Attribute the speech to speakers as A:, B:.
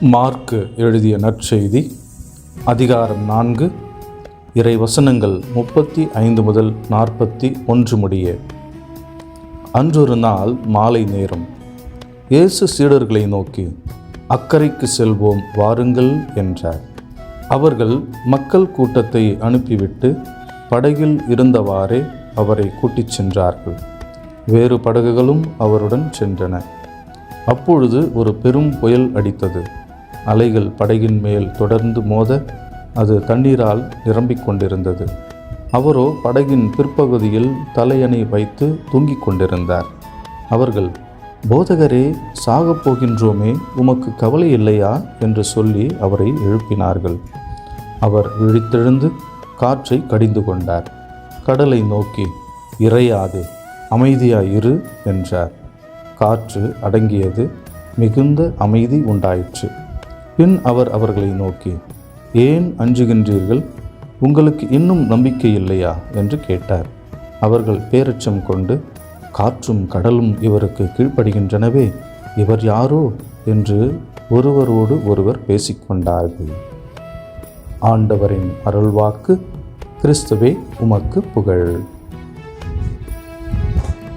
A: Mark எழுதிய நற்செய்தி அதிகாரம் 4 இறை வசனங்கள் 35 முதல் 41 முடிய. அன்றொரு நாள் மாலை நேரம், இயேசு சீடர்களை நோக்கி, அக்கரைக்கு செல்வோம் வாருங்கள் என்றார். அவர்கள் மக்கள் கூட்டத்தை அனுப்பிவிட்டு படகில் இருந்தவாறே அவரை கூட்டிச் சென்றார்கள். வேறு படகுகளும் அவருடன் சென்றன. அப்பொழுது ஒரு பெரும் புயல் அடித்தது. அலைகள் படகின் மேல் தொடர்ந்து மோத அது தண்ணீரால் நிரம்பிக் கொண்டிருந்தது. அவரோ படகின் பிற்பகுதியில் தலையணை வைத்து தூங்கிக் கொண்டிருந்தார். அவர்கள், போதகரே, சாகப் போகின்றோமே, உமக்கு கவலை இல்லையா என்று சொல்லி அவரை எழுப்பினார்கள். அவர் விழித்தெழுந்து காற்றை கடிந்து கொண்டார். கடலை நோக்கி, இறையாதே, அமைதியாயிரு என்றார். காற்று அடங்கியது. மிகுந்த அமைதி உண்டாயிற்று. பின் அவர் அவர்களை நோக்கி, ஏன் அஞ்சுகின்றீர்கள்? உங்களுக்கு இன்னும் நம்பிக்கை இல்லையா என்று கேட்டார். அவர்கள் பேரச்சம் கொண்டு, காற்றும் கடலும் இவருக்கு கீழ்ப்படுகின்றனவே, இவர் யாரோ என்று ஒருவரோடு ஒருவர் பேசிக்கொண்டார்கள். ஆண்டவரின் அருள்வாக்கு. கிறிஸ்துவே, உமக்கு புகழ்.